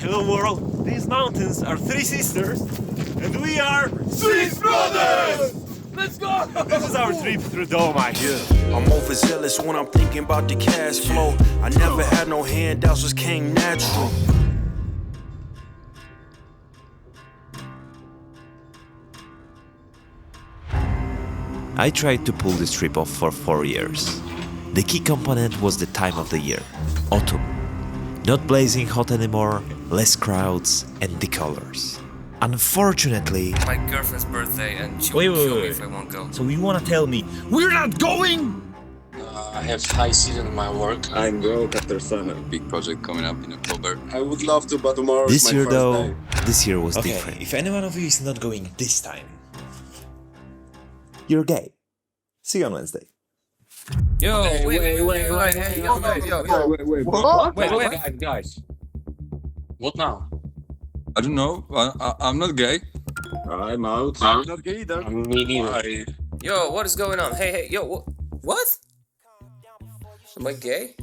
Hello world, these mountains are three sisters, and we are six brothers! Let's go! This is our trip through Dolomite. Yeah, I'm overzealous when I'm thinking about the cash flow. I never had no handouts, just came natural. I tried to pull this trip off for 4 years. The key component was the time of the year, autumn. Not blazing hot anymore, less crowds, and the colors. Unfortunately, my girlfriend's birthday and she will kill me if I won't go. So you wanna tell me we're not going? I have high season in my work. I'm broke after summer. Big project coming up in October. I would love to, but tomorrow this is my year first though, day. this year was Okay, different. if any one of you is not going this time, You're gay. See you on Wednesday. Yo, Hey, wait, wait, guys. What now? I don't know. I'm not gay. I'm out. I'm not gay either. Me neither. Yo, what is going on? Hey, yo, what? Am I gay?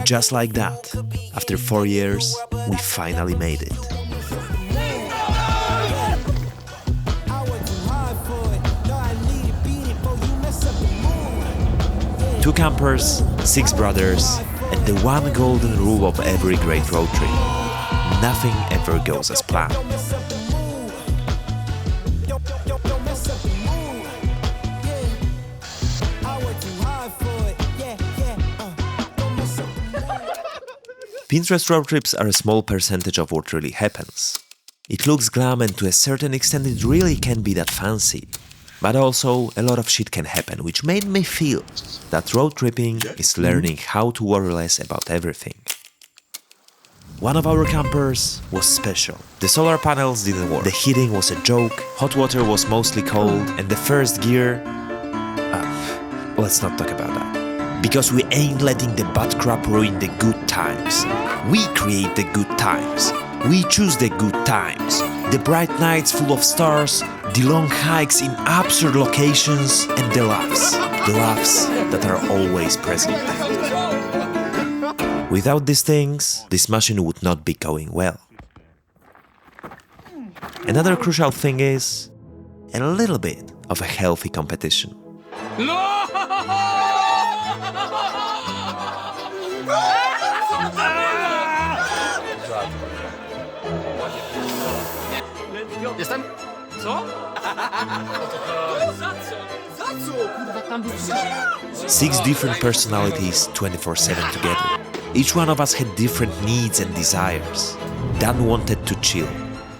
Just like that, after 4 years, we finally made it. Two campers, 6 brothers, and the one golden rule of every great road trip. Nothing ever goes as planned. Pinterest road trips are a small percentage of what really happens. It looks glam and to a certain extent it really can be that fancy. But also a lot of shit can happen, which made me feel that road tripping is learning how to worry less about everything. One of our campers was special. The solar panels didn't work, the heating was a joke, hot water was mostly cold, and the first gear... let's not talk about that. Because we ain't letting the bad crap ruin the good times. We create the good times. We choose the good times. The bright nights full of stars, the long hikes in absurd locations, and the laughs. The laughs that are always present. Without these things, this machine would not be going well. Another crucial thing is a little bit of a healthy competition. Jestem? Co? Za co? Za co? Kurwa, tam był 6 different personalities 24/7 together. Each one of us had different needs and desires. Dan wanted to chill.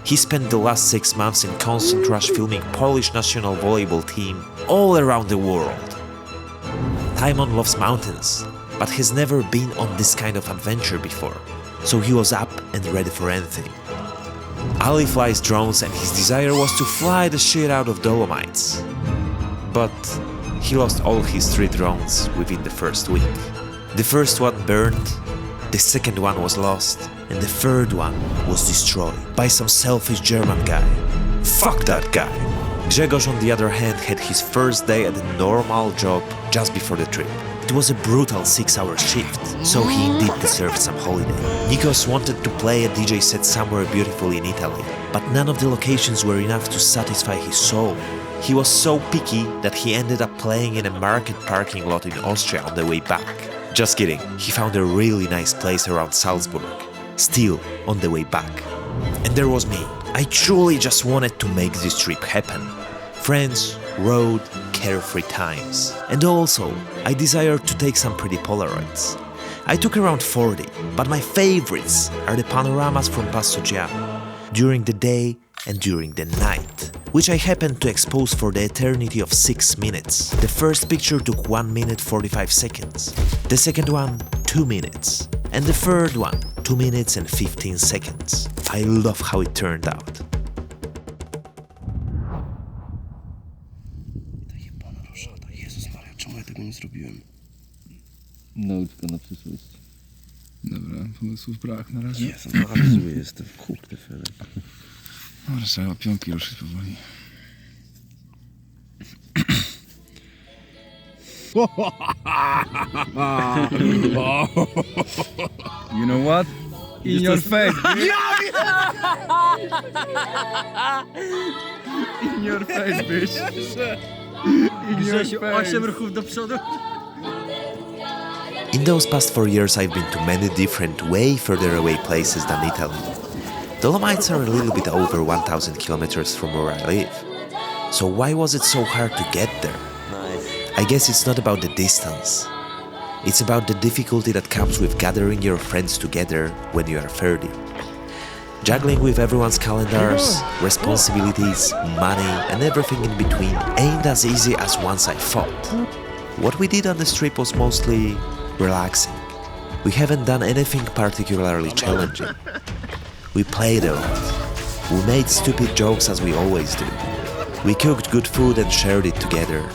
He spent the last 6 months in constant rush filming Polish national volleyball team all around the world. Timon loves mountains, but has never been on this kind of adventure before, so he was up and ready for anything. Ali flies drones and his desire was to fly the shit out of Dolomites. But he lost all his 3 drones within the first week. The first one burned, the second one was lost, and the third one was destroyed by some selfish German guy. Fuck that guy! Grzegorz, on the other hand, had his first day at a normal job just before the trip. It was a brutal 6-hour shift, so he indeed deserved some holiday. Nikos wanted to play a DJ set somewhere beautiful in Italy, but none of the locations were enough to satisfy his soul. He was so picky that he ended up playing in a market parking lot in Austria on the way back. Just kidding, he found a really nice place around Salzburg, still on the way back. And there was me. I truly just wanted to make this trip happen. Friends, road, carefree times. And also, I desired to take some pretty Polaroids. I took around 40, but my favorites are the panoramas from Passo Giano, during the day and during the night, which I happened to expose for the eternity of 6 minutes. The first picture took 1 minute 45 seconds, the second one 2 minutes, and the third one 2 minutes and 15 seconds. I love how it turned out. Czemu ja tego nie zrobiłem? Nauczka na przyszłość. Dobra, pomysłów brak na razie. Jezu, bardzo zły jestem. Kurde, Felek. Dobra, trzeba pionki ruszyć powoli. You know what? In your face, bitch. In your face, bitch. In your face. In those past 4 years I've been to many different, way further away places than Italy. Dolomites are a little bit over 1,000 kilometers from where I live. So why was it so hard to get there? I guess it's not about the distance. It's about the difficulty that comes with gathering your friends together when you are 30. Juggling with everyone's calendars, responsibilities, money and everything in between ain't as easy as once I thought. What we did on this trip was mostly relaxing. We haven't done anything particularly challenging. We played a lot. We made stupid jokes as we always do. We cooked good food and shared it together.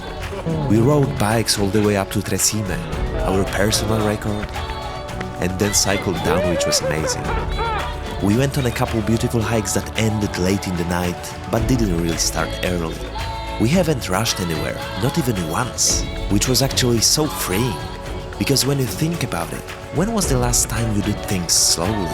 We rode bikes all the way up to Tresime, our personal record, and then cycled down, which was amazing. We went on a couple beautiful hikes that ended late in the night, but didn't really start early. We haven't rushed anywhere, not even once, which was actually so freeing. Because when you think about it, when was the last time you did things slowly?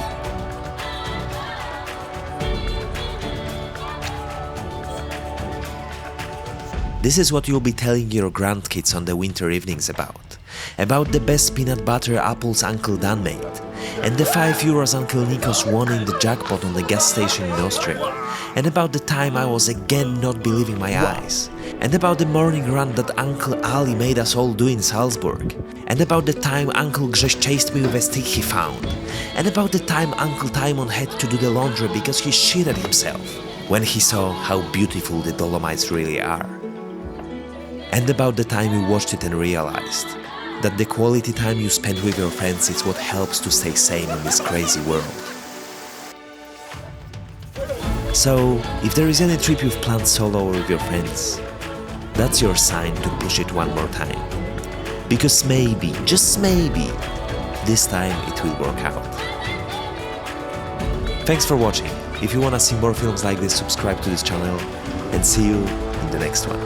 This is what you'll be telling your grandkids on the winter evenings about the best peanut butter apples Uncle Dan made, and the 5 euros Uncle Nikos won in the jackpot on the gas station in Austria, and about the time I was again not believing my eyes, and about the morning run that Uncle Ali made us all do in Salzburg, and about the time Uncle Grześ chased me with a stick he found, and about the time Uncle Timon had to do the laundry because he shitted himself when he saw how beautiful the Dolomites really are. And about the time you watched it and realized that the quality time you spend with your friends is what helps to stay sane in this crazy world. So, if there is any trip you've planned solo or with your friends, that's your sign to push it one more time. Because maybe, just maybe, this time it will work out. Thanks for watching. If you wanna see more films like this, subscribe to this channel and see you in the next one.